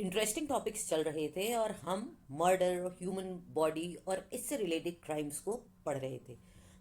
Interesting topics चल रहे थे और हम मर्डर, ह्यूमन बॉडी और इससे रिलेटेड क्राइम्स को पढ़ रहे थे।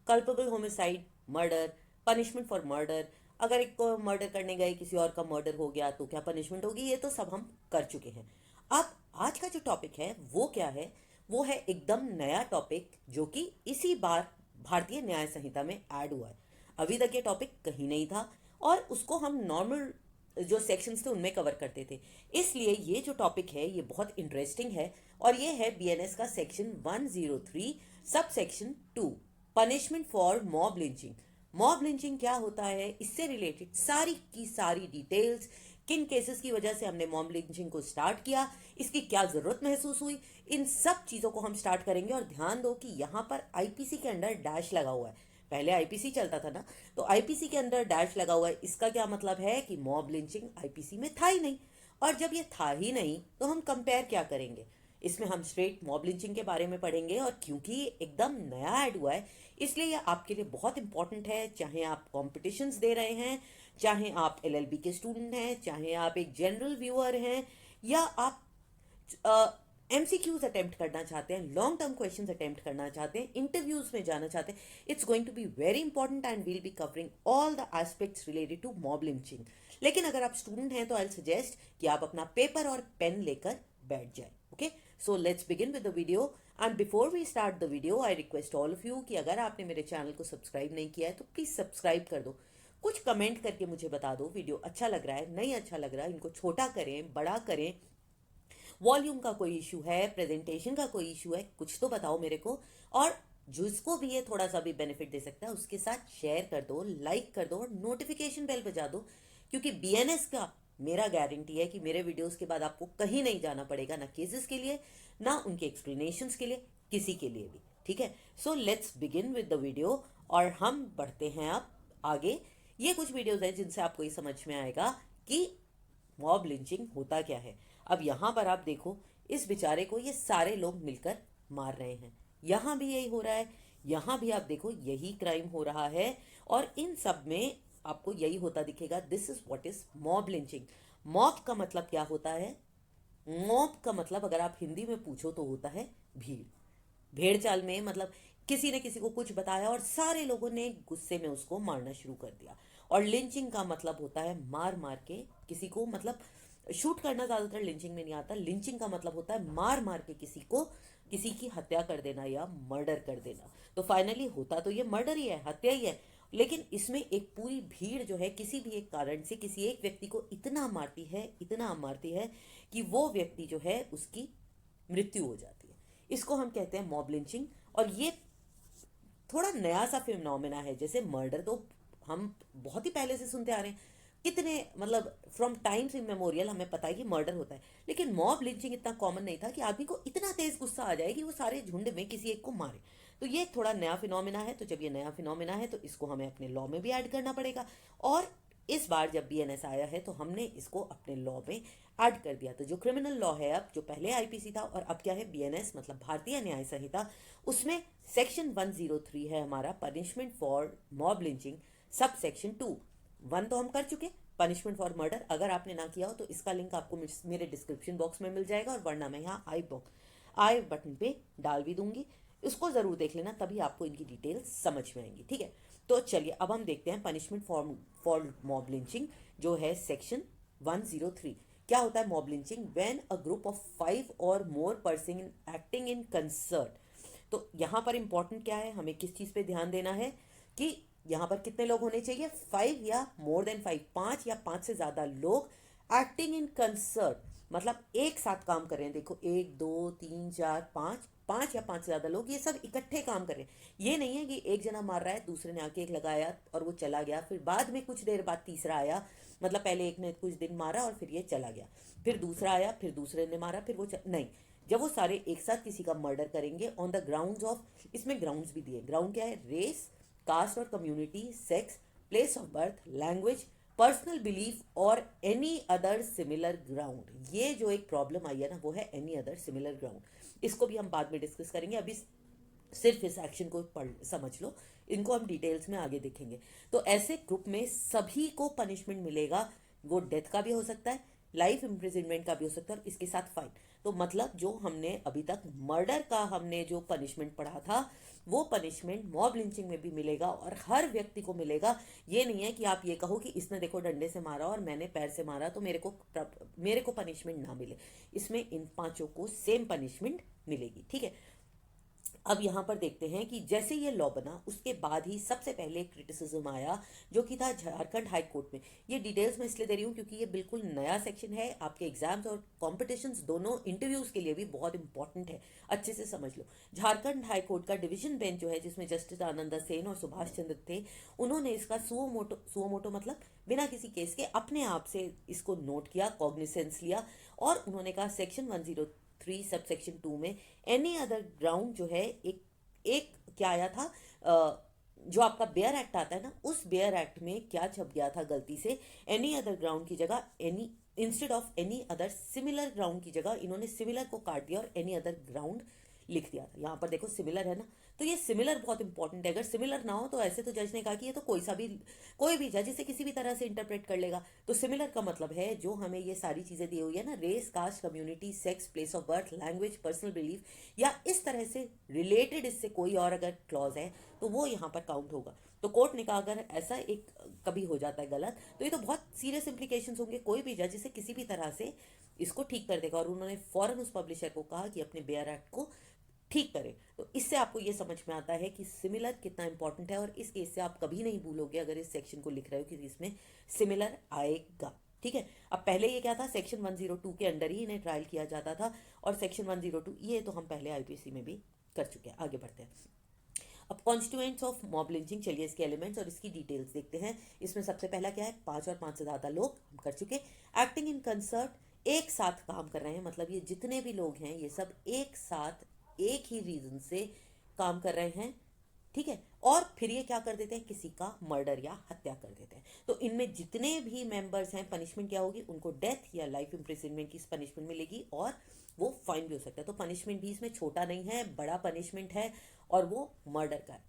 Culpable homicide, murder, punishment for murder. अगर एक को मर्डर करने गए, किसी और का मर्डर हो गया तो क्या पनिशमेंट होगी, ये तो सब हम कर चुके हैं। अब आज का जो टॉपिक है वो क्या है? वो है एकदम नया टॉपिक जो कि इसी बार भारतीय न्याय संहिता में ऐड हुआ है। अभी तक ये टॉपिक कहीं नहीं था और उसको हम नॉर्मल जो सेक्शंस थे उनमें कवर करते थे। इसलिए ये जो टॉपिक है ये बहुत इंटरेस्टिंग है और ये है बीएनएस का section 103 sub section 2, punishment for mob lynching. Mob lynching क्या होता है, इससे रिलेटेड सारी की सारी डिटेल्स, किन केसेस की वजह से हमने मॉब लिंचिंग को स्टार्ट किया, इसकी क्या जरूरत महसूस हुई, इन सब चीजों को हम स्टार्ट करेंगे। और ध्यान दो कि यहाँ पर आईपीसी के अंडर डैश लगा हुआ है। पहले आईपीसी चलता था ना, तो आईपीसी के अंदर डैश लगा हुआ है। इसका क्या मतलब है कि मॉब लिंचिंग आईपीसी में था ही नहीं। और जब ये था ही नहीं तो हम कंपेयर क्या करेंगे? इसमें हम स्ट्रेट मॉब लिंचिंग के बारे में पढ़ेंगे। और क्योंकि ये एकदम नया ऐड हुआ है इसलिए ये आपके लिए बहुत इंपॉर्टेंट है। चाहे आप कॉम्पिटिशन्स दे रहे हैं, चाहे आप एलएलबी के स्टूडेंट हैं, चाहे आप एक जनरल व्यूअर हैं, या आप एमसीक्यूज अटेम्प्ट करना चाहते हैं, लॉन्ग टर्म क्वेश्चंस अटेम्प्ट करना चाहते हैं, इंटरव्यूज में जाना चाहते हैं, it's going to be very important and we'll be covering all the aspects related to mob lynching. लेकिन अगर आप स्टूडेंट हैं तो आई सजेस्ट कि आप अपना पेपर और पेन लेकर बैठ जाए। Okay, so let's begin with the video. And before we start the video I request all of you कि अगर आपने मेरे चैनल को सब्सक्राइब नहीं किया है तो प्लीज सब्सक्राइब कर दो। कुछ कमेंट करके मुझे बता दो वीडियो अच्छा लग रहा है, नहीं अच्छा लग रहा है, इनको छोटा करें, बड़ा करें, वॉल्यूम का कोई इशू है, प्रेजेंटेशन का कोई इशू है, कुछ तो बताओ मेरे को। और जिसको भी ये थोड़ा सा भी बेनिफिट दे सकता है उसके साथ शेयर कर दो, लाइक कर दो और नोटिफिकेशन बेल बजा दो। क्योंकि बीएनएस का मेरा गारंटी है कि मेरे वीडियोस के बाद आपको कहीं नहीं जाना पड़ेगा, ना केसेस के लिए, ना उनके एक्सप्लेनेशंस के लिए, किसी के लिए भी। ठीक है, सो let's begin with the video और हम बढ़ते हैं अब आगे। ये कुछ वीडियोस हैं जिनसे आपको ये समझ में आएगा कि मॉब लिंचिंग होता क्या है। अब यहां पर आप देखो, इस बेचारे को ये सारे लोग मिलकर मार रहे हैं। यहां भी यही हो रहा है, यहां भी आप देखो यही क्राइम हो रहा है और इन सब में आपको यही होता दिखेगा। This is what is mob lynching. Mob का मतलब क्या होता है? मॉब का मतलब अगर आप हिंदी में पूछो तो होता है भीड़। भेड़ चाल में मतलब किसी ने किसी को कुछ बताया और सारे लोगों ने गुस्से में उसको मारना शुरू कर दिया। और लिंचिंग का मतलब होता है मार मार के किसी को, मतलब शूट करना ज्यादातर लिंचिंग में नहीं आता। लिंचिंग का मतलब होता है मार मार के किसी को, किसी की हत्या कर देना या मर्डर कर देना। तो फाइनली होता तो ये मर्डर ही है, हत्या ही है। लेकिन इसमें एक पूरी भीड़ जो है किसी भी एक कारण से किसी एक व्यक्ति को इतना मारती है, इतना मारती है कि वो व्यक्ति जो है उसकी मृत्यु हो जाती है। इसको हम कहते हैं मॉब लिंचिंग। और ये थोड़ा नया सा फिनोमेना है। जैसे मर्डर तो हम बहुत ही पहले से सुनते आ रहे हैं, कितने मतलब फ्रॉम टाइम्स इन मेमोरियल हमें पता है कि मर्डर होता है। लेकिन मॉब लिंचिंग इतना कॉमन नहीं था कि आदमी को इतना तेज गुस्सा आ जाए कि वो सारे झुंड में किसी एक को मारे। तो ये थोड़ा नया फिनोमेना है। तो जब ये नया फिनोमेना है तो इसको हमें अपने लॉ में भी ऐड करना पड़ेगा। और इस बार जब बीएनएस आया है तो हमने इसको अपने लॉ में ऐड कर दिया। तो जो क्रिमिनल लॉ है, अब जो पहले आईपीसी था और अब क्या है बीएनएस मतलब भारतीय न्याय संहिता, उसमें सेक्शन 103 है हमारा, punishment for mob lynching, sub section 2। 1 तो हम कर चुके, पनिशमेंट फॉर मर्डर। अगर आपने ना किया हो तो इसका लिंक आपको मेरे डिस्क्रिप्शन बॉक्स में मिल जाएगा और वरना मैं यहाँ आई बटन पे डाल भी दूंगी। इसको जरूर देख लेना, तभी आपको इनकी डिटेल्स समझ में आएंगी। ठीक है, तो चलिए अब हम देखते हैं पनिशमेंट फॉर मॉब लिंचिंग जो है सेक्शन 103। क्या होता है mob lynching? When a group of 5 और more person acting in concert. तो यहां पर इंपॉर्टेंट क्या है, हमें किस चीज पे ध्यान देना है कि यहां पर कितने लोग होने चाहिए? 5 या मोर देन 5, 5 या 5 से ज्यादा लोग एक्टिंग इन कंसर्ट मतलब एक साथ काम कर रहे हैं। देखो 1 2 3 4 5, 5 या 5 से ज्यादा लोग ये सब इकट्ठे काम कर रहे हैं। ये नहीं है कि एक जना मार रहा है, दूसरे ने आके एक लगाया और वो चला गया, फिर बाद में कुछ देर बाद तीसरा आया, मतलब पहले एक ने कुछ दिन मारा और फिर ये चला गया, फिर दूसरा आया, फिर दूसरे ने मारा, फिर नहीं। जब वो सारे एक साथ किसी का मर्डर करेंगे ऑन द ग्राउंड्स ऑफ, इसमें ग्राउंड्स भी दिए। ग्राउंड क्या है? रेस, कास्ट और community, sex, place of birth, language, personal belief और एनी अदर सिमिलर ग्राउंड। ये जो एक प्रॉब्लम आई है ना, वो है एनी अदर सिमिलर ग्राउंड। इसको भी हम बाद में डिस्कस करेंगे, अभी सिर्फ इस एक्शन को पढ़ समझ लो, इनको हम डिटेल्स में आगे देखेंगे। तो ऐसे ग्रुप में सभी को पनिशमेंट मिलेगा। वो डेथ का भी हो सकता है, लाइफ इम्प्रिजनमेंट का भी हो सकता है और इसके साथ फाइन। तो मतलब जो हमने अभी तक मर्डर का हमने जो पनिशमेंट पढ़ा था वो पनिशमेंट मॉब लिंचिंग में भी मिलेगा और हर व्यक्ति को मिलेगा। ये नहीं है कि आप ये कहो कि इसने देखो डंडे से मारा और मैंने पैर से मारा तो मेरे को पनिशमेंट ना मिले। इसमें इन पांचों को सेम पनिशमेंट मिलेगी, ठीक है। अब यहाँ पर देखते हैं कि जैसे ये लॉ बना उसके बाद ही सबसे पहले क्रिटिसिज्म आया जो कि था झारखंड हाई कोर्ट में। ये डिटेल्स मैं इसलिए दे रही हूँ क्योंकि ये बिल्कुल नया सेक्शन है, आपके एग्जाम्स और कॉम्पिटिशन्स दोनों इंटरव्यूज के लिए भी बहुत इंपॉर्टेंट है, अच्छे से समझ लो। झारखंड हाई कोर्ट का डिवीजन बेंच जो है जिसमें जस्टिस आनंदा सेन और सुभाष चंद्र थे, उन्होंने इसका सुओमोटो मतलब बिना किसी केस के अपने आप से इसको नोट किया, कॉग्निसेंस लिया और उन्होंने कहा सेक्शन 103 सब सेक्शन 2 में एनी अदर ग्राउंड जो है एक एक क्या आया था, जो आपका बेयर एक्ट आता है ना, उस बेयर एक्ट में क्या छप गया था गलती से, एनी अदर ग्राउंड की जगह any instead of any other similar ground की जगह इन्होंने सिमिलर को काट दिया और एनी अदर ग्राउंड लिख दिया था। यहाँ पर देखो सिमिलर है ना, तो ये सिमिलर बहुत इंपॉर्टेंट है। अगर सिमिलर ना हो तो ऐसे तो जज ने कहा कि ये तो कोई भी जज इसे किसी भी तरह से इंटरप्रेट कर लेगा। तो सिमिलर का मतलब है जो हमें ये सारी चीजें दी हुई है ना, race, caste, community, sex, place of birth, language, personal belief या इस तरह से रिलेटेड इससे कोई और अगर क्लॉज है तो वो यहाँ पर काउंट होगा। तो कोर्ट ने कहा अगर ऐसा एक कभी हो जाता है गलत तो ये तो बहुत सीरियस इंप्लीकेशंस होंगे, कोई भी जज इसे किसी भी तरह से इसको ठीक कर देगा। और उन्होंने फौरन उस पब्लिशर को कहा कि अपने बेयर एक्ट को ठीक करें। तो इससे आपको ये समझ में आता है कि सिमिलर कितना इंपॉर्टेंट है और इस केस से आप कभी नहीं भूलोगे अगर इस सेक्शन को लिख रहे हो कि इसमें सिमिलर आएगा, ठीक है। अब पहले ये क्या था, सेक्शन 102 के अंडर ही इन्हें ट्रायल किया जाता था और सेक्शन 102 ये तो हम पहले आईपीसी में भी कर चुके हैं। आगे बढ़ते हैं। अब कॉन्स्टिट्यूएंट्स ऑफ मॉब लिंचिंग, चलिए इसके एलिमेंट्स और इसकी डिटेल्स देखते हैं। इसमें सबसे पहला क्या है, 5 और 5 से ज़्यादा लोग हम कर चुके। एक्टिंग इन कंसर्ट, एक साथ काम कर रहे हैं, मतलब ये जितने भी लोग हैं ये सब एक साथ एक ही रीजन से काम कर रहे हैं, ठीक है। और फिर ये क्या कर देते हैं, किसी का मर्डर या हत्या कर देते हैं। तो इनमें जितने भी मेंबर्स हैं पनिशमेंट क्या होगी, उनको डेथ या लाइफ इम्प्रिजनमेंट की पनिशमेंट मिलेगी और वो फाइन भी हो सकता है। तो पनिशमेंट भी इसमें छोटा नहीं है, बड़ा पनिशमेंट है और वो मर्डर का है।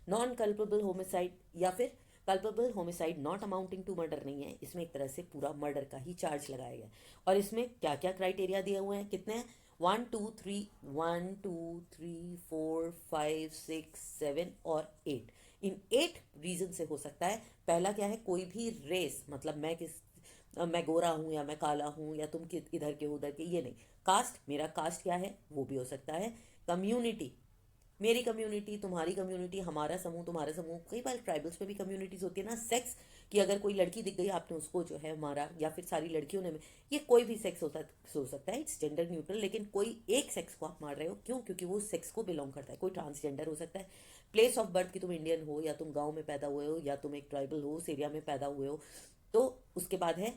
नॉन कल्पेबल होमिसाइड या फिर culpable homicide not amounting to murder नहीं है, इसमें एक तरह से पूरा मर्डर का ही चार्ज लगाया गया। और इसमें क्या क्या क्राइटेरिया दिए हुए हैं, कितने हैं, 1 2 3 1 2 3 4 5 6 7 और 8। इन 8 रीजन से हो सकता है। पहला क्या है, कोई भी रेस, मतलब मैं गोरा हूं या मैं काला हूं या तुम इधर के उधर के, ये नहीं। कास्ट, मेरा कास्ट क्या है वो भी हो सकता है। कम्युनिटी, मेरी कम्युनिटी, तुम्हारी कम्युनिटी, हमारा समूह, तुम्हारा समूह, कई बार ट्राइबल्स में भी कम्युनिटीज होती है ना। सेक्स, कि अगर कोई लड़की दिख गई आपने उसको जो है मारा, या फिर सारी लड़कियों ने, ये कोई भी सेक्स हो सकता है, इट्स जेंडर न्यूट्रल। लेकिन कोई एक सेक्स को आप मार रहे हो, क्यों, क्योंकि वो सेक्स को बिलोंग करता है। कोई ट्रांसजेंडर हो सकता है। प्लेस ऑफ बर्थ, की तुम इंडियन हो या तुम गाँव में पैदा हुए हो या तुम एक ट्राइबल हो, उस एरिया में पैदा हुए हो। तो उसके बाद है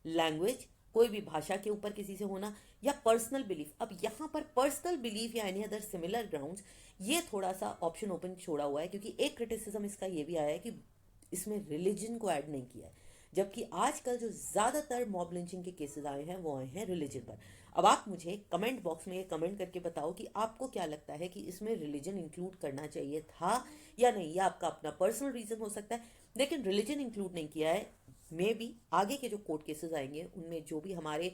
लैंग्वेज, कोई भी भाषा के ऊपर किसी से होना, या पर्सनल बिलीफ। अब यहाँ पर पर्सनल बिलीफ या एनी अदर सिमिलर ग्राउंड्स, ये थोड़ा सा ऑप्शन ओपन छोड़ा हुआ है क्योंकि एक क्रिटिसिज्म इसका ये भी आया है कि इसमें रिलीजन को ऐड नहीं किया है, जबकि आजकल जो ज़्यादातर मॉब लिंचिंग के केसेस आए हैं वो आए हैं रिलीजन पर। अब आप मुझे कमेंट बॉक्स में ये कमेंट करके बताओ कि आपको क्या लगता है कि इसमें रिलीजन इंक्लूड करना चाहिए था या नहीं, या आपका अपना पर्सनल रीज़न हो सकता है, लेकिन रिलीजन इंक्लूड नहीं किया है। मे बी आगे के जो कोर्ट केसेस आएंगे उनमें जो भी हमारे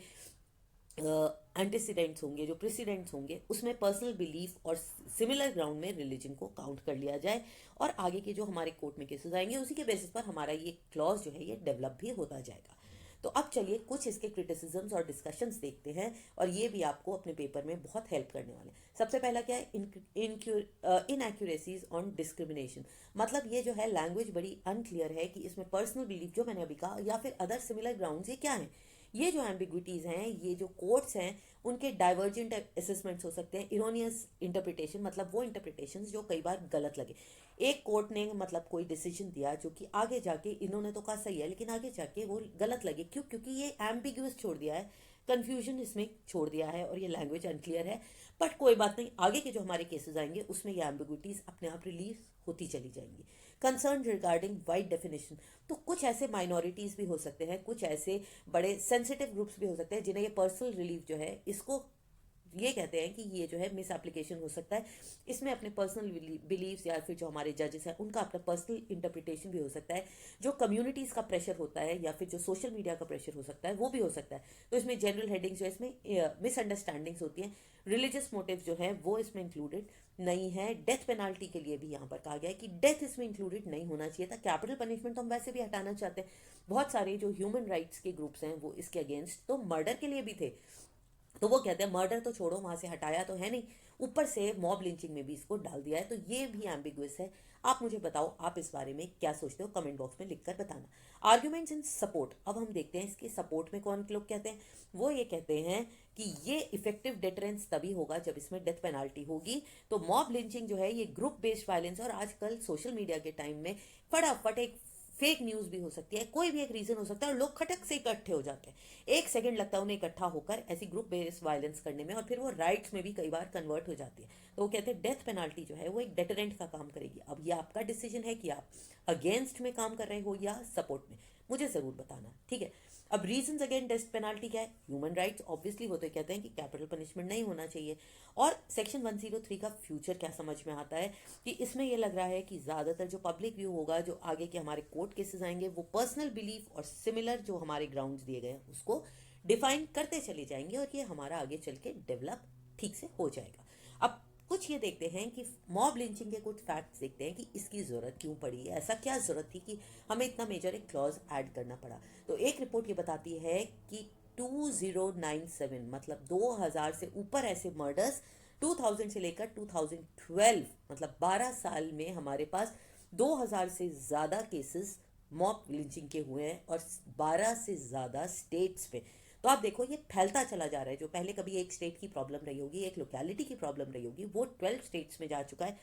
एंटीसीडेंट्स होंगे, जो प्रेसिडेंट्स होंगे, उसमें पर्सनल बिलीफ और सिमिलर ग्राउंड में रिलीजन को काउंट कर लिया जाए और आगे के जो हमारे कोर्ट में केसेस आएंगे उसी के बेसिस पर हमारा ये क्लॉज जो है ये डेवलप भी होता जाएगा। तो अब चलिए कुछ इसके क्रिटिसिजम्स और डिस्कशंस देखते हैं और ये भी आपको अपने पेपर में बहुत हेल्प करने वाले हैं। सबसे पहला क्या है, इनएक्यूरेसीज ऑन डिस्क्रिमिनेशन। मतलब ये जो है लैंग्वेज बड़ी अनक्लियर है कि इसमें पर्सनल बिलीफ जो मैंने अभी कहा या फिर अदर सिमिलर ग्राउंड्स ये क्या है। ये जो एम्बिग्विटीज़ हैं, ये जो कोर्ट्स हैं, उनके डाइवर्जेंट असेसमेंट्स हो सकते हैं, इरोनियस इंटरप्रिटेशन, मतलब वो इंटरप्रिटेशंस जो कई बार गलत लगे। एक कोर्ट ने मतलब कोई डिसीजन दिया जो कि आगे जाके इन्होंने तो कहा सही है लेकिन आगे जाके वो गलत लगे, क्यों, क्योंकि ये एम्बिग्यूअस छोड़ दिया है, कन्फ्यूजन इसमें छोड़ दिया है और ये लैंग्वेज अनक्लियर है। बट कोई बात नहीं, आगे के जो हमारे केसेस आएंगे उसमें ये एम्बिग्विटीज़ अपने आप रिलीज होती चली जाएंगी। कंसर्न रिगार्डिंग वाइड डेफिनेशन, तो कुछ ऐसे माइनॉरिटीज़ भी हो सकते हैं, कुछ ऐसे बड़े सेंसिटिव ग्रुप्स भी हो सकते हैं जिन्हें ये पर्सनल रिलीफ जो है इसको ये कहते हैं कि ये जो है मिस एप्लीकेशन हो सकता है, इसमें अपने पर्सनल बिलीव्स या फिर जो हमारे जजेस हैं उनका अपना पर्सनल इंटरप्रिटेशन भी हो सकता है, जो कम्युनिटीज़ का प्रेशर होता है या फिर जो सोशल मीडिया का प्रेशर हो सकता है वो भी हो सकता है। तो इसमें जनरल हेडिंग्स जो है इसमें मिसअंडरस्टैंडिंग्स होती हैं, रिलीजियस मोटिव जो है वो इसमें इंक्लूडेड नहीं है। डेथ पेनाल्टी के लिए भी यहाँ पर कहा गया है कि डेथ इसमें इंक्लूडेड नहीं होना चाहिए था। कैपिटल पनिशमेंट तो हम वैसे भी हटाना चाहते हैं, बहुत सारे जो ह्यूमन राइट्स के ग्रुप्स हैं वो इसके अगेंस्ट तो मर्डर के लिए भी थे। तो वो कहते हैं मर्डर तो छोड़ो, वहां से हटाया तो है नहीं, ऊपर से मॉब लिंचिंग में भी इसको डाल दिया है, तो ये भी एम्बिगुअस है। आप मुझे बताओ आप इस बारे में क्या सोचते हो, कमेंट बॉक्स में लिखकर बताना। आर्ग्यूमेंट्स इन सपोर्ट, अब हम देखते हैं इसके सपोर्ट में कौन लोग कहते हैं। वो ये कहते हैं कि ये इफेक्टिव डिटरेंस तभी होगा जब इसमें डेथ पेनाल्टी होगी। तो मॉब लिंचिंग जो है ये ग्रुप बेस्ड वायलेंस, और आजकल सोशल मीडिया के टाइम में फटाफट एक फेक न्यूज़ भी हो सकती है, कोई भी एक रीज़न हो सकता है और लोग खटक से इकट्ठे हो जाते हैं, एक सेकंड लगता है उन्हें इकट्ठा होकर ऐसी ग्रुप बेस्ड वायलेंस करने में, और फिर वो राइट्स में भी कई बार कन्वर्ट हो जाती है। तो वो कहते हैं डेथ पेनाल्टी जो है वो एक डेटरेंट का काम करेगी। अब ये आपका डिसीजन है कि आप अगेंस्ट में काम कर रहे हो या सपोर्ट में, मुझे ज़रूर बताना, ठीक है। अब रीजंस अगेंस्ट डेथ पेनाल्टी क्या है? ह्यूमन राइट्स ऑब्वियसली, वो तो कहते हैं कि कैपिटल पनिशमेंट नहीं होना चाहिए। और सेक्शन 103 का फ्यूचर क्या समझ में आता है कि इसमें ये लग रहा है कि ज़्यादातर जो पब्लिक व्यू होगा, जो आगे के हमारे कोर्ट केसेस आएंगे, वो पर्सनल बिलीफ और सिमिलर जो हमारे ग्राउंड्स दिए गए हैं उसको डिफाइन करते चले जाएंगे, और ये हमारा आगे चल के डेवलप ठीक से हो जाएगा। अब कुछ ये देखते हैं कि मॉब लिंचिंग के कुछ फैक्ट्स देखते हैं कि इसकी ज़रूरत क्यों पड़ी, ऐसा क्या ज़रूरत थी कि हमें इतना मेजर एक क्लॉज ऐड करना पड़ा। तो एक रिपोर्ट ये बताती है कि 2097 मतलब 2000 से ऊपर ऐसे मर्डर्स 2000 से लेकर 2012 मतलब 12 साल में हमारे पास 2000 से ज़्यादा केसेस मॉब लिंचिंग के हुए हैं, और 12 से ज़्यादा स्टेट्स में। तो आप देखो ये फैलता चला जा रहा है, जो पहले कभी एक स्टेट की प्रॉब्लम रही होगी, एक लोकेलिटी की प्रॉब्लम रही होगी, वो 12 स्टेट्स में जा चुका है,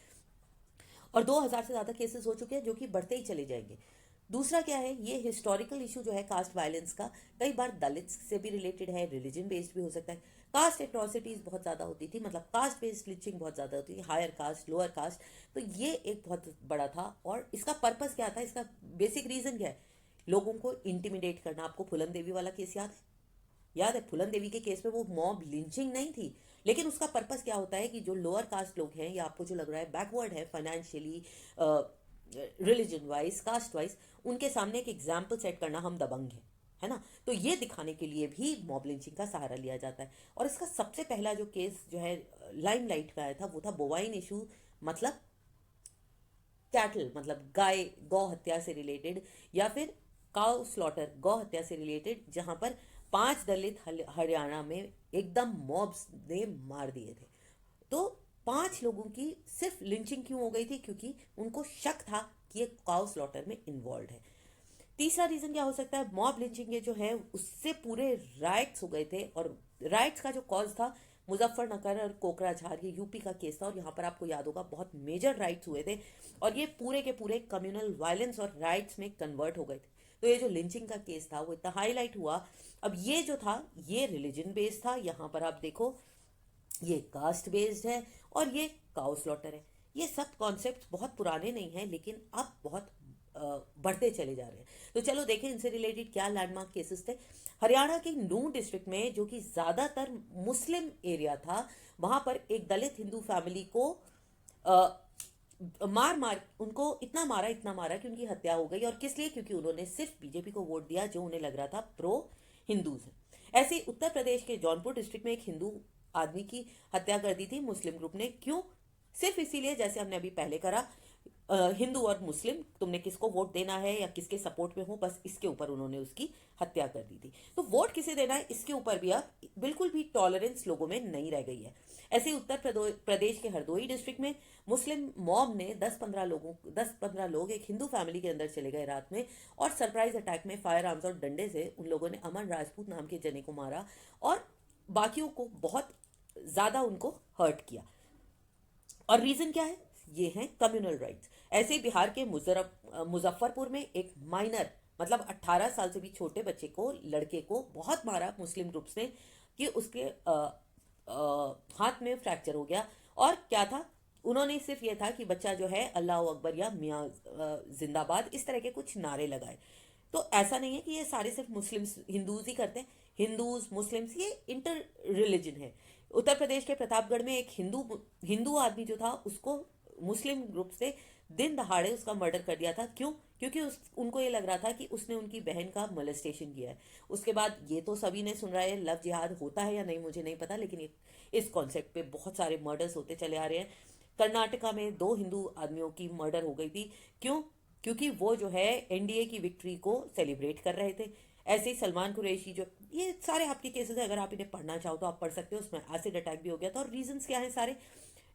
और 2000 से ज़्यादा केसेस हो चुके हैं जो कि बढ़ते ही चले जाएंगे। दूसरा क्या है, ये हिस्टोरिकल इशू जो है कास्ट वायलेंस का, कई बार दलित से भी रिलेटेड है, रिलीजन बेस्ड भी हो सकता है। कास्ट एट्रोसिटीज़ बहुत ज़्यादा होती थी, मतलब कास्ट बेस्ड लिंचिंग बहुत ज़्यादा होती थी, हायर कास्ट लोअर कास्ट। तो ये एक बहुत बड़ा था, और इसका पर्पस क्या था, इसका बेसिक रीज़न क्या है? लोगों को इंटिमिडेट करना। आपको फूलन देवी वाला केस याद है? याद है फूलन देवी के केस में वो मॉब लिंचिंग नहीं थी, लेकिन उसका पर्पस क्या होता है कि जो लोअर कास्ट लोग हैं, या आपको जो लग रहा है बैकवर्ड है financially, religion wise, caste wise, उनके सामने एक एग्जाम्पल सेट करना, हम दबंग हैं, है ना। तो ये दिखाने के लिए भी मॉब लिंचिंग का सहारा लिया जाता है। और इसका सबसे पहला जो केस जो है लाइमलाइट में आया था वो था बोवाइन इशू, मतलब कैटल मतलब गाय गौ हत्या से रिलेटेड, या फिर काउ स्लॉटर गौ हत्या से रिलेटेड, जहां पर 5 दलित हरियाणा में एकदम मॉब्स ने मार दिए थे। तो 5 लोगों की सिर्फ लिंचिंग क्यों हो गई थी? क्योंकि उनको शक था कि ये काउ स्लॉटर में इन्वॉल्व है। तीसरा रीजन क्या हो सकता है? मॉब लिंचिंग जो है उससे पूरे राइट्स हो गए थे, और राइट्स का जो कॉज था मुजफ्फरनगर और कोकराझार, ये यूपी का केस था, और यहाँ पर आपको याद होगा बहुत मेजर राइट्स हुए थे, और ये पूरे के पूरे कम्युनल वायलेंस और राइट्स में कन्वर्ट हो गए थे। तो ये जो लिंचिंग का केस था वो इतना हाईलाइट हुआ। अब ये जो था ये रिलीजन बेस्ड था, यहाँ पर आप देखो ये कास्ट बेस्ड है, और ये काउ स्लॉटर है। ये सब कॉन्सेप्ट बहुत पुराने नहीं हैं, लेकिन अब बहुत बढ़ते चले जा रहे हैं। तो चलो देखें इनसे रिलेटेड क्या लैंडमार्क केसेस थे। हरियाणा के नूह डिस्ट्रिक्ट में, जो कि ज़्यादातर मुस्लिम एरिया था, वहां पर एक दलित हिंदू फैमिली को मार मार उनको इतना मारा कि उनकी हत्या हो गई। और किस लिए? क्योंकि उन्होंने सिर्फ बीजेपी को वोट दिया, जो उन्हें लग रहा था प्रो हिंदूज है। ऐसे ही उत्तर प्रदेश के जौनपुर डिस्ट्रिक्ट में एक हिंदू आदमी की हत्या कर दी थी मुस्लिम ग्रुप ने। क्यों? सिर्फ इसीलिए, जैसे हमने अभी पहले करा, हिंदू और मुस्लिम, तुमने किसको वोट देना है या किसके सपोर्ट में हो, बस इसके ऊपर उन्होंने उसकी हत्या कर दी थी। तो वोट किसे देना है, इसके ऊपर भी अब बिल्कुल भी टॉलरेंस लोगों में नहीं रह गई है। ऐसे ही उत्तर प्रदेश के हरदोई डिस्ट्रिक्ट में मुस्लिम मॉब ने 10-15 लोग एक हिंदू फैमिली के अंदर चले गए रात में, और सरप्राइज अटैक में फायर आर्म्स और डंडे से उन लोगों ने अमन राजपूत नाम के जने को मारा, और बाकियों को बहुत ज़्यादा उनको हर्ट किया। और रीज़न क्या है? ये हैं कम्युनल राइट्स। ऐसे ही बिहार के मुजफ्फरपुर में एक माइनर, मतलब 18 साल से भी छोटे बच्चे को, लड़के को बहुत मारा मुस्लिम ग्रुप्स ने, कि उसके हाथ में फ्रैक्चर हो गया। और क्या था? उन्होंने सिर्फ ये था कि बच्चा जो है अल्लाह अकबर या मियाँ जिंदाबाद, इस तरह के कुछ नारे लगाए। तो ऐसा नहीं है कि ये सारे सिर्फ मुस्लिम्स हिंदूज ही करते हैं। हिंदूज मुस्लिम्स ये इंटर रिलीजन है, उत्तर प्रदेश के प्रतापगढ़ में एक हिंदू हिंदू आदमी जो था उसको मुस्लिम ग्रुप से दिन दहाड़े उसका मर्डर कर दिया था। क्यों? क्योंकि उनको ये लग रहा था कि उसने उनकी बहन का मोलेस्टेशन किया है। उसके बाद ये तो सभी ने सुन रहा है, लव जिहाद होता है या नहीं मुझे नहीं पता, लेकिन इस कॉन्सेप्ट पे बहुत सारे मर्डर्स होते चले आ रहे हैं। कर्नाटका में 2 हिंदू आदमियों की मर्डर हो गई थी। क्यों? क्योंकि वो जो है एनडीए की विक्ट्री को सेलिब्रेट कर रहे थे। ऐसे ही सलमान कुरैशी, जो ये सारे आपके केसेस है, अगर आप इन्हें पढ़ना चाहो तो आप पढ़ सकते हो। उसमें एसिड अटैक भी हो गया था और रीजंस क्या है सारे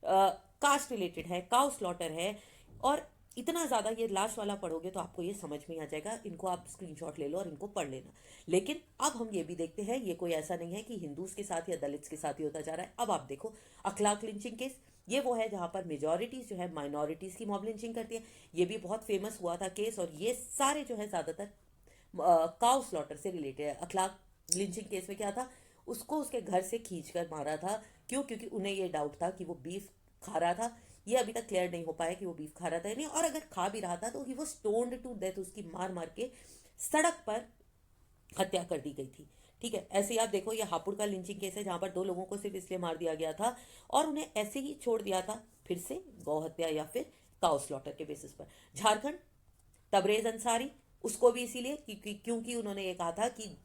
कास्ट रिलेटेड है, काउ स्लॉटर है। और इतना ज़्यादा, ये लास्ट वाला पढ़ोगे तो आपको ये समझ में आ जाएगा। इनको आप स्क्रीनशॉट ले लो और इनको पढ़ लेना। लेकिन अब हम ये भी देखते हैं, ये कोई ऐसा नहीं है कि हिंदूज के साथ या दलित्स के साथ ही होता जा रहा है। अब आप देखो अखलाक लिंचिंग केस, ये वो है जहाँ पर मेजॉरिटीज जो है माइनॉरिटीज की मॉब लिंचिंग करती है। ये भी बहुत फेमस हुआ था केस, और ये सारे जो है ज़्यादातर काउ स्लॉटर से रिलेटेड है। अखलाक लिंचिंग केस में क्या था, उसको उसके घर से खींच कर मारा था। क्यों? क्योंकि उन्हें ये डाउट था कि वो बीफ खा रहा था। ये अभी तक क्लियर नहीं हो पाया कि वो बीफ खा रहा था या नहीं, और अगर खा भी रहा था तो ही वो स्टोन्ड टू डेथ, उसकी मार मार के सड़क पर हत्या कर दी गई थी। ठीक है, ऐसे ही आप देखो ये हापुड़ का लिंचिंग केस है जहां पर 2 लोगों को सिर्फ इसलिए मार दिया गया था और उन्हें ऐसे ही छोड़ दिया था, फिर से गौ हत्या या फिर काउ स्लॉटर के बेसिस पर। झारखंड तबरेज अंसारी, उसको भी इसीलिए क्योंकि उन्होंने ये कहा था कि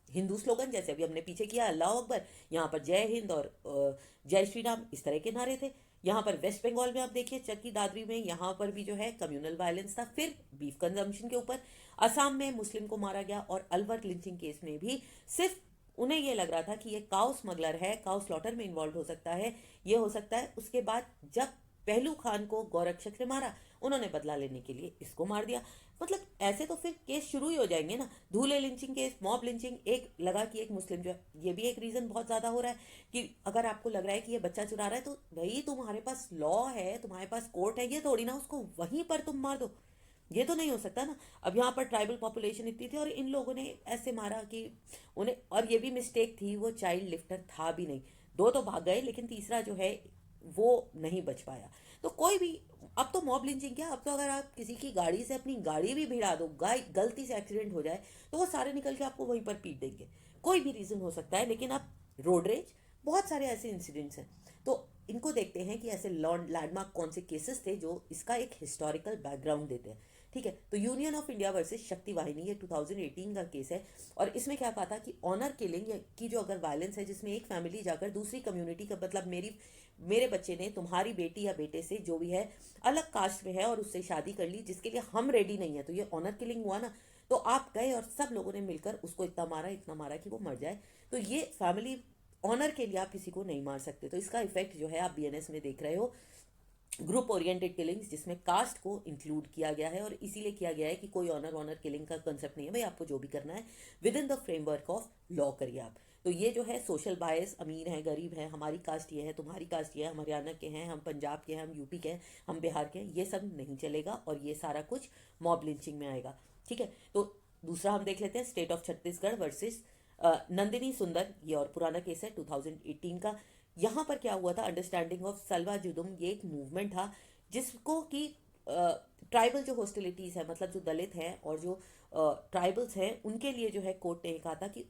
हिंदू स्लोगन, जैसे अभी हमने पीछे किया अल्लाह अकबर, यहाँ पर जय हिंद और जय श्री राम, इस तरह के नारे थे। यहाँ पर वेस्ट बंगाल में आप देखिए चक्की दादरी में, यहाँ पर भी जो है कम्युनल वायलेंस था, फिर बीफ कंजम्पशन के ऊपर। असम में मुस्लिम को मारा गया, और अलवर लिंचिंग केस में भी सिर्फ उन्हें ये लग रहा था कि ये काउ स्मगलर है, काउ स्लॉटर में इन्वॉल्व हो सकता है, ये हो सकता है। उसके बाद जब पहलू खान को गौरक्षक ने मारा, उन्होंने बदला लेने के लिए इसको मार दिया। मतलब ऐसे तो फिर केस शुरू ही हो जाएंगे ना। धूले लिंचिंग केस, मॉब लिंचिंग, एक लगा कि एक मुस्लिम जो है, ये भी एक रीजन बहुत ज्यादा हो रहा है कि अगर आपको लग रहा है कि ये बच्चा चुरा रहा है तो भाई तुम्हारे पास लॉ है, तुम्हारे पास कोर्ट है, ये थोड़ी ना उसको वहीं पर तुम मार दो। ये तो नहीं हो सकता ना। अब यहाँ पर ट्राइबल पॉपुलेशन इतनी थी और इन लोगों ने ऐसे मारा कि उन्हें, और ये भी मिस्टेक थी, वो चाइल्ड लिफ्टर था भी नहीं। 2 तो भाग गए, लेकिन तीसरा जो है वो नहीं बच पाया। तो कोई भी, अब तो मॉब लिंचिंग क्या, अब तो अगर आप किसी की गाड़ी से अपनी गाड़ी भी भिड़ा दो, गलती से एक्सीडेंट हो जाए तो वो सारे निकल के आपको वहीं पर पीट देंगे। कोई भी रीज़न हो सकता है। लेकिन अब रोड रेज, बहुत सारे ऐसे इंसिडेंट्स हैं। तो इनको देखते हैं कि ऐसे लैंडमार्क कौन से केसेस थे जो इसका एक हिस्टोरिकल बैकग्राउंड देते हैं। ठीक है, तो यूनियन ऑफ इंडिया वर्सेस शक्ति वाहिनी, ये 2018 का केस है। और इसमें क्या कहा था कि ऑनर किलिंग की जो अगर वायलेंस है, जिसमें एक फैमिली जाकर दूसरी कम्युनिटी का, मतलब मेरे बच्चे ने तुम्हारी बेटी या बेटे से जो भी है अलग कास्ट में है और उससे शादी कर ली, जिसके लिए हम रेडी नहीं है, तो ये ऑनर किलिंग हुआ ना। तो आप गए और सब लोगों ने मिलकर उसको इतना मारा कि वो मर जाए। तो ये फैमिली ऑनर के लिए आप किसी को नहीं मार सकते। तो इसका इफेक्ट जो है आप बीएनएस में देख रहे हो, ग्रुप ओरिएंटेड किलिंग्स, जिसमें कास्ट को इंक्लूड किया गया है। और इसीलिए किया गया है कि कोई ऑनर किलिंग का कंसेप्ट नहीं है भाई, आपको जो भी करना है with in the framework of law करिए आप। तो ये जो है सोशल बायस, अमीर है गरीब है, हमारी कास्ट ये है, तुम्हारी कास्ट ये है, हम हरियाणा के हैं, हम पंजाब के हैं, हम यूपी के हैं, हम बिहार के हैं, ये सब नहीं चलेगा। और ये सारा कुछ मॉब लिंचिंग में आएगा। ठीक है, तो दूसरा हम देख लेते हैं state of Chhattisgarh versus Nandini सुंदर। ये और पुराना केस है 2018 का। यहाँ पर क्या हुआ था, अंडरस्टैंडिंग ऑफ सलवा जुदुम, ये एक मूवमेंट था जिसको कि ट्राइबल जो हॉस्टिलिटीज़ है, मतलब जो दलित हैं और जो ट्राइबल्स हैं, उनके लिए जो है कोर्ट ने कहा था कि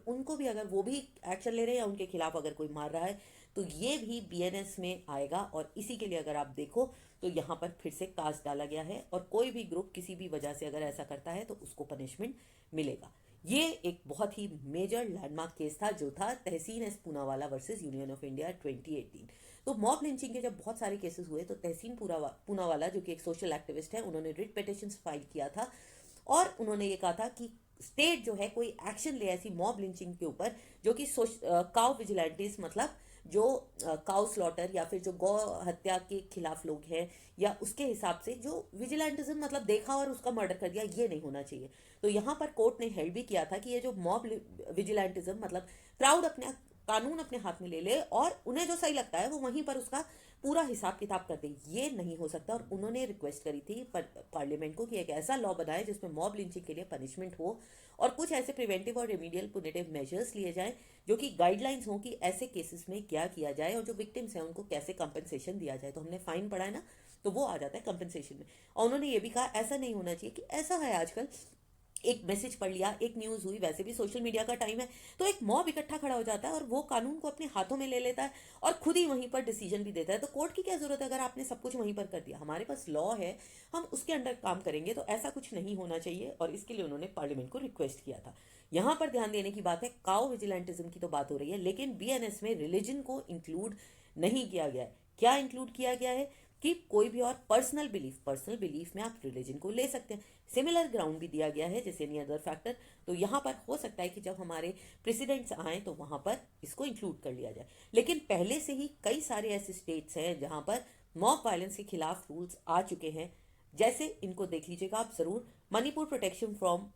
उनको भी, अगर वो भी एक्शन ले रहे हैं या उनके खिलाफ अगर कोई मार रहा है तो ये भी बीएनएस में आएगा। और इसी के लिए अगर आप देखो तो यहाँ पर फिर से कास्ट डाला गया है, और कोई भी ग्रुप किसी भी वजह से अगर ऐसा करता है तो उसको पनिशमेंट मिलेगा। ये एक बहुत ही मेजर लैंडमार्क केस था, जो था Tehseen S Poonawalla versus union of India 2018। तो मॉब लिंचिंग के जब बहुत सारे केसेस हुए तो तहसीन पूनावाला, जो कि एक सोशल एक्टिविस्ट है, उन्होंने रिट पिटिशन फाइल किया था और उन्होंने ये कहा था कि स्टेट जो है कोई एक्शन ले ऐसी मॉब लिंचिंग के ऊपर, जो कि काउ विजिलेंटिस, मतलब जो काउ स्लॉटर या फिर जो गौ हत्या के खिलाफ लोग हैं, या उसके हिसाब से जो विजिलेंटिज्म, मतलब देखा और उसका मर्डर कर दिया, ये नहीं होना चाहिए। तो यहाँ पर कोर्ट ने हेल्ड भी किया था कि ये जो मॉब विजिलेंटिज्म, मतलब क्राउड अपने कानून अपने हाथ में ले ले और उन्हें जो सही लगता है वो वहीं पर उसका पूरा हिसाब किताब कर दे, ये नहीं हो सकता। और उन्होंने रिक्वेस्ट करी थी पार्लियामेंट को कि एक ऐसा लॉ बनाए जिसमें मॉब लिंचिंग के लिए पनिशमेंट हो, और कुछ ऐसे प्रिवेंटिव और रेमीडियल पुनिटिव मेजर्स लिए जाएं, जो कि गाइडलाइंस हों कि ऐसे केसेस में क्या किया जाए और जो विक्टिम्स हैं उनको कैसे कंपनसेशन दिया जाए। तो हमने फाइन पढ़ा है ना, तो वो आ जाता है कंपनसेशन में। और उन्होंने ये भी कहा ऐसा नहीं होना चाहिए कि ऐसा है आजकल एक मैसेज पढ़ लिया, एक न्यूज़ हुई, वैसे भी सोशल मीडिया का टाइम है, तो एक मॉब इकट्ठा खड़ा हो जाता है और वो कानून को अपने हाथों में ले लेता है और खुद ही वहीं पर डिसीजन भी देता है। तो कोर्ट की क्या जरूरत है अगर आपने सब कुछ वहीं पर कर दिया? हमारे पास लॉ है, हम उसके अंडर काम करेंगे। तो ऐसा कुछ नहीं होना चाहिए और इसके लिए उन्होंने पार्लियामेंट को रिक्वेस्ट किया था। यहाँ पर ध्यान देने की बात है, काउ विजिलेंटिज्म की तो बात हो रही है, लेकिन बीएनएस में रिलीजन को इंक्लूड नहीं किया गया है। क्या इंक्लूड किया गया है कि कोई भी और पर्सनल बिलीफ में आप रिलीजन को ले सकते हैं। सिमिलर ग्राउंड भी दिया गया है जैसे एनी अदर फैक्टर। तो यहाँ पर हो सकता है कि जब हमारे प्रेसिडेंट्स आए तो वहाँ पर इसको इंक्लूड कर लिया जाए। लेकिन पहले से ही कई सारे ऐसे स्टेट्स हैं जहाँ पर मॉब वायलेंस के खिलाफ रूल्स आ चुके हैं। जैसे इनको देख लीजिएगा आप ज़रूर, Manipur protection from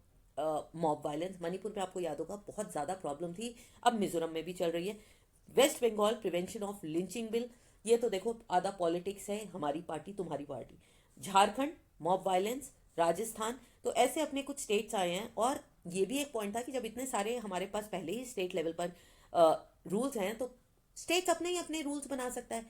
mob violence, Manipur में आपको याद होगा बहुत ज़्यादा प्रॉब्लम थी, अब मिजोरम में भी चल रही है। West Bengal prevention of lynching bill, ये तो देखो आधा पॉलिटिक्स है, हमारी पार्टी तुम्हारी party. Jharkhand mob violence, Rajasthan, तो ऐसे अपने कुछ स्टेट्स आए हैं। और ये भी एक पॉइंट था कि जब इतने सारे हमारे पास पहले ही स्टेट लेवल पर रूल्स हैं तो स्टेट्स अपने ही अपने रूल्स बना सकता है।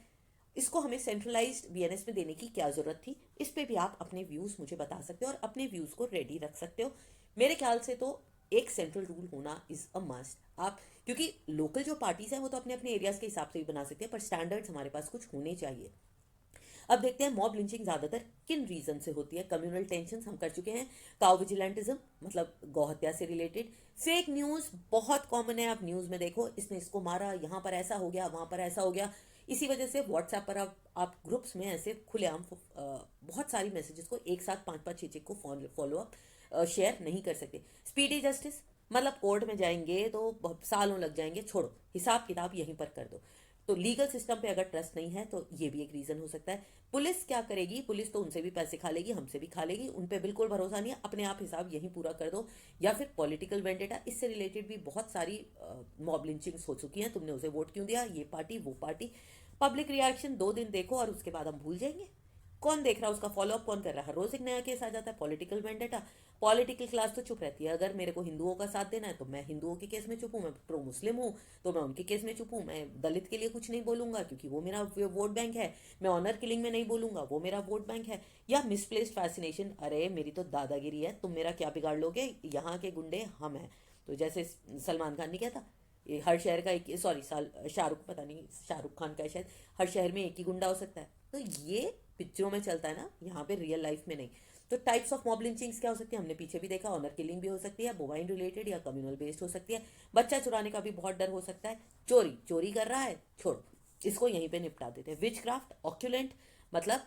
इसको हमें सेंट्रलाइज्ड बीएनएस में देने की क्या जरूरत थी? इस पे भी आप अपने व्यूज मुझे बता सकते हो और अपने व्यूज को रेडी रख सकते हो। मेरे ख्याल से तो एक सेंट्रल रूल होना इज अ मस्ट। आप, क्योंकि लोकल जो पार्टीज हैं वो तो अपने अपने एरियाज के हिसाब से भी बना सकते हैं, पर स्टैंडर्ड्स हमारे पास कुछ होने चाहिए। अब देखते हैं मॉब लिंचिंग ज्यादातर किन रीजन से होती है। कम्युनल टेंशन हम कर चुके हैं, काउ विजिलेंटिज्म मतलब गौहत्या से रिलेटेड, फेक न्यूज बहुत कॉमन है। आप न्यूज में देखो इसने इसको मारा, यहाँ पर ऐसा हो गया, वहां पर ऐसा हो गया। इसी वजह से व्हाट्सएप पर आप ग्रुप्स में ऐसे खुलेआम बहुत सारी मैसेजेस को एक साथ पांच पांच छः छः को फॉलो अप शेयर नहीं कर सकते। स्पीडी जस्टिस मतलब कोर्ट में जाएंगे तो सालों लग जाएंगे, छोड़ो, हिसाब किताब यहीं पर कर दो। तो लीगल सिस्टम पे अगर ट्रस्ट नहीं है तो ये भी एक रीजन हो सकता है। पुलिस क्या करेगी? पुलिस तो उनसे भी पैसे खा लेगी, हमसे भी खा लेगी, उन पे बिल्कुल भरोसा नहीं है, अपने आप हिसाब यहीं पूरा कर दो। या फिर पॉलिटिकल वेंडेटा, इससे रिलेटेड भी बहुत सारी मॉब लिंचिंग्स हो चुकी हैं। तुमने उसे वोट क्यों दिया, ये पार्टी वो पार्टी। पब्लिक रिएक्शन 2 दिन देखो और उसके बाद हम भूल जाएंगे। कौन देख रहा है उसका फॉलोअप, कौन कर रहा है? हर रोज एक नया केस आ जाता है। पॉलिटिकल वेंडेटा, पॉलिटिकल क्लास तो चुप रहती है। अगर मेरे को हिंदुओं का साथ देना है तो मैं हिंदुओं के केस में चुप हूँ, मैं प्रो मुस्लिम हूँ तो मैं उनके केस में चुप हूँ, मैं दलित के लिए कुछ नहीं बोलूंगा क्योंकि वो मेरा वोट बैंक है, मैं ऑनर किलिंग में नहीं बोलूंगा, वो मेरा वोट बैंक है। या मिसप्लेस्ड फैसिनेशन, अरे मेरी तो दादागिरी है, तुम मेरा क्या बिगाड़ लोगे, यहाँ के गुंडे हम हैं। तो जैसे सलमान खान नहीं कहता, ये हर शहर का एक, सॉरी शाहरुख, पता नहीं शाहरुख खान का है शायद, हर शहर में एक ही गुंडा हो सकता है। तो ये पिक्चरों में चलता है ना, यहाँ पे रियल लाइफ में नहीं। तो टाइप्स ऑफ मॉब लिंचिंग्स क्या हो सकती है? हमने पीछे भी देखा, ऑनर किलिंग भी हो सकती है, बोवाइन रिलेटेड या कम्युनल बेस्ड हो सकती है। बच्चा चुराने का भी बहुत डर हो सकता है। चोरी चोरी कर रहा है, छोड़ो, इसको यहीं पे निपटा देते हैं। विच क्राफ्ट, ऑक्यूलेंट मतलब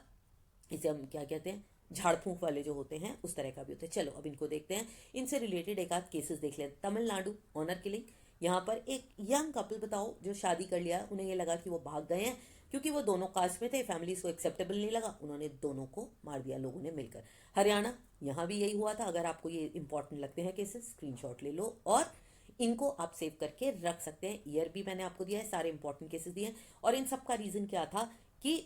इसे हम क्या कहते हैं, झाड़ फूंक वाले जो होते हैं उस तरह का भी होता है। चलो अब इनको देखते हैं, इनसे रिलेटेड एक आध केसेस देख लेते हैं। तमिलनाडु ऑनर किलिंग, यहाँ पर एक यंग कपल बताओ जो शादी कर लिया, उन्हें ये लगा कि वो भाग गए हैं क्योंकि वो दोनों कास्ट में थे, फैमिलीज को एक्सेप्टेबल नहीं लगा, उन्होंने दोनों को मार दिया लोगों ने मिलकर। हरियाणा, यहाँ भी यही हुआ था। अगर आपको ये इंपॉर्टेंट लगते हैं केसेस, स्क्रीनशॉट ले लो और इनको आप सेव करके रख सकते हैं। ईयर भी मैंने आपको दिया है, सारे इंपॉर्टेंट केसेस दिए हैं। और इन सब का रीजन क्या था कि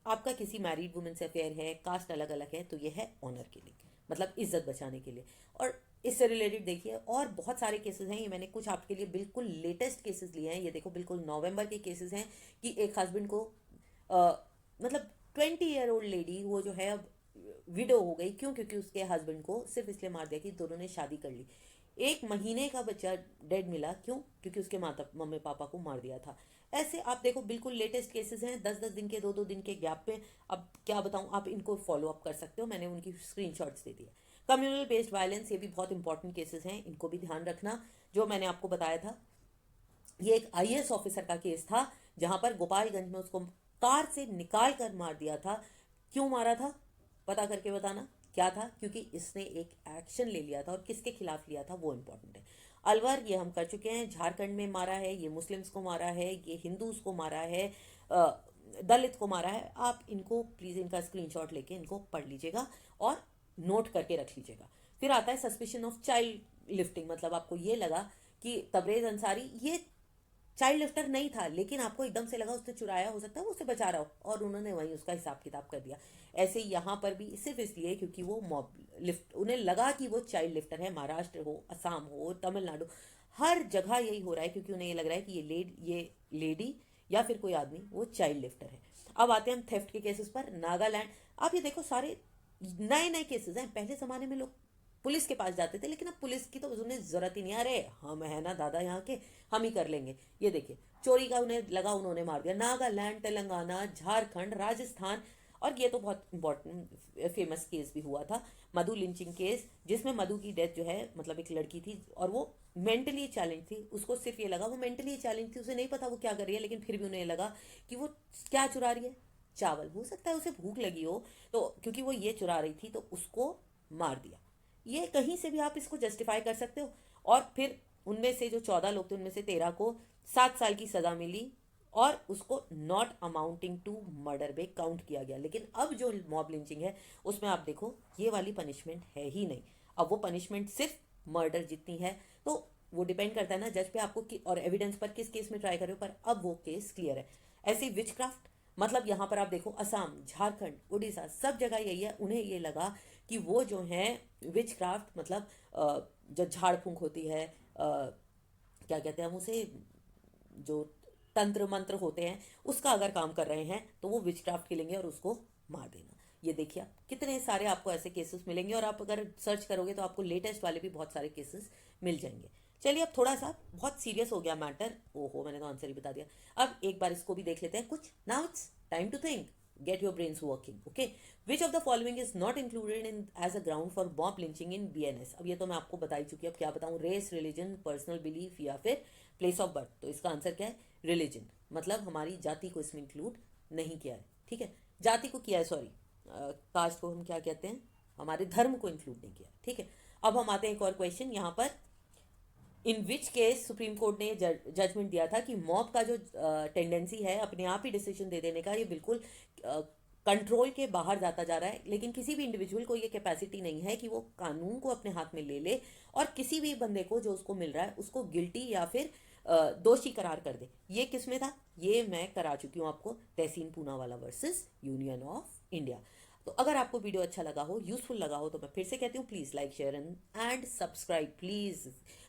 आपका किसी मैरिड वुमेन से अफेयर है, कास्ट अलग अलग है, तो ये है ऑनर किलिंग, मतलब इज्जत बचाने के लिए। और इससे रिलेटेड देखिए और बहुत सारे केसेस हैं, ये मैंने कुछ आपके लिए बिल्कुल लेटेस्ट केसेस लिए हैं। ये देखो बिल्कुल नवंबर के केसेस हैं कि एक हस्बैंड को अ, मतलब 20 ईयर ओल्ड लेडी वो जो है अब विडो हो गई। क्यों? क्योंकि उसके हस्बैंड को सिर्फ इसलिए मार दिया कि दोनों ने शादी कर ली। 1 महीने का बच्चा डेड मिला, क्यों? क्योंकि उसके माता मम्मी पापा को मार दिया था। ऐसे आप देखो बिल्कुल लेटेस्ट केसेस हैं, 10-10 दिन के, 2-2 दिन के गैप पे। अब क्या बताऊं, आप इनको फॉलो अप कर सकते हो, मैंने उनकी स्क्रीनशॉट्स दे दिए। कम्युनल बेस्ड वायलेंस, ये भी बहुत इंपॉर्टेंट केसेस हैं, इनको भी ध्यान रखना। जो मैंने आपको बताया था, ये एक आईएएस ऑफिसर का केस था जहां पर गोपालगंज में उसको कार से निकाल कर मार दिया था। क्यों मारा था पता करके बताना क्या था, क्योंकि इसने एक एक्शन ले लिया था और किसके खिलाफ लिया था वो इंपॉर्टेंट है। अलवर ये हम कर चुके हैं, झारखंड में मारा है, ये मुस्लिम्स को मारा है, ये हिंदूज को मारा है, दलित को मारा है। आप इनको प्लीज इनका स्क्रीनशॉट लेके इनको पढ़ लीजिएगा और नोट करके रख लीजिएगा। फिर आता है सस्पिशन ऑफ चाइल्ड लिफ्टिंग, मतलब आपको ये लगा कि तबरेज अंसारी ये चाइल्ड लिफ्टर नहीं था, लेकिन आपको एकदम से लगा उसने चुराया, हो सकता है वो उसे बचा रहा हो, और उन्होंने वहीं उसका हिसाब किताब कर दिया। ऐसे ही यहाँ पर भी सिर्फ इसलिए क्योंकि वो मॉब लिफ्ट, उन्हें लगा कि वो चाइल्ड लिफ्टर है। महाराष्ट्र हो, असम हो, तमिलनाडु, हर जगह यही हो रहा है क्योंकि उन्हें ये लग रहा है कि ये लेडी या फिर कोई आदमी वो चाइल्ड लिफ्टर है। अब आते हैं हम थेफ्ट के केसेस पर। नागालैंड, आप ये देखो सारे नए नए केसेस हैं। पहले जमाने में लोग पुलिस के पास जाते थे, लेकिन अब पुलिस की तो उन्हें ज़रूरत ही नहीं। अरे हम है ना दादा यहाँ के, हम ही कर लेंगे। ये देखिए, चोरी का उन्हें लगा, उन्होंने मार दिया। नागालैंड, तेलंगाना, झारखंड, राजस्थान, और ये तो बहुत इंपॉर्टेंट फेमस केस भी हुआ था, मधु लिंचिंग केस, जिसमें मधु की डेथ जो है, मतलब एक लड़की थी और वो मेंटली चैलेंज थी। उसको सिर्फ ये लगा, वो मेंटली चैलेंज थी, उसे नहीं पता वो क्या कर रही है, लेकिन फिर भी उन्हें लगा कि वो क्या चुरा रही है, चावल। हो सकता है उसे भूख लगी हो, तो क्योंकि वो ये चुरा रही थी तो उसको मार दिया। ये कहीं से भी आप इसको जस्टिफाई कर सकते हो। और फिर उनमें से जो 14 लोग थे, उनमें से 13 को 7 साल की सजा मिली और उसको नॉट अमाउंटिंग टू मर्डर में काउंट किया गया। लेकिन अब जो मॉब लिंचिंग है उसमें आप देखो ये वाली पनिशमेंट है ही नहीं। अब वो पनिशमेंट सिर्फ मर्डर जितनी है। तो वो डिपेंड करता है ना जज पे, आपको और एविडेंस पर किस केस में ट्राई कर रहे हो। पर अब वो केस क्लियर है। ऐसे विच क्राफ्ट, मतलब यहाँ पर आप देखो असम, झारखंड, उड़ीसा, सब जगह यही है। उन्हें ये लगा कि वो जो है विच क्राफ्ट, मतलब जो झाड़ फूंक होती है, क्या कहते हैं हम उसे, जो तंत्र मंत्र होते हैं, उसका अगर काम कर रहे हैं तो वो विच क्राफ्ट खेलेंगे और उसको मार देना। ये देखिए कितने सारे आपको ऐसे केसेस मिलेंगे, और आप अगर सर्च करोगे तो आपको लेटेस्ट वाले भी बहुत सारे केसेस मिल जाएंगे। चलिए, अब थोड़ा सा बहुत सीरियस हो गया मैटर। ओहो, मैंने तो आंसर ही बता दिया। अब एक बार इसको भी देख लेते हैं कुछ। Now it's time to think, get your brains working. Okay, which of the following is not included in as a ground for mob lynching in BNS? अब ये तो मैं आपको बता ही चुकी हूँ, अब क्या बताऊँ, रेस, रिलीजन, पर्सनल बिलीफ या फिर प्लेस ऑफ बर्थ। तो इसका आंसर क्या है, रिलीजन, मतलब हमारी जाति को इसमें इंक्लूड नहीं किया है। ठीक है, जाति को किया है, सॉरी, कास्ट को हम क्या कहते हैं, हमारे धर्म को इंक्लूड नहीं किया। ठीक है, अब हम आते हैं एक और क्वेश्चन यहाँ पर। इन विच केस सुप्रीम कोर्ट ने जजमेंट दिया था कि मॉब का जो टेंडेंसी है अपने आप ही डिसीजन दे देने का, ये बिल्कुल कंट्रोल के बाहर जाता जा रहा है। लेकिन किसी भी इंडिविजुअल को ये कैपेसिटी नहीं है कि वो कानून को अपने हाथ में ले ले और किसी भी बंदे को जो उसको मिल रहा है उसको गिल्टी या फिर दोषी करार कर दे। ये किस में था, ये मैं करा चुकी हूँ आपको, Tehseen Poonawalla versus union of India. तो अगर आपको वीडियो अच्छा लगा हो, यूजफुल लगा हो, तो मैं फिर से कहती हूँ, please like, share and subscribe please.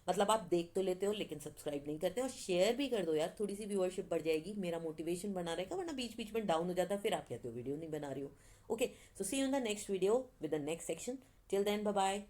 मतलब आप देख तो लेते हो लेकिन सब्सक्राइब नहीं करते, और शेयर भी कर दो यार, थोड़ी सी व्यूअरशिप बढ़ जाएगी, मेरा मोटिवेशन बना रहेगा। वरना बीच बीच में डाउन हो जाता है, फिर आप कहते हो वीडियो नहीं बना रही हो। Okay, so see you in the next video with the next section. Till then, bye bye.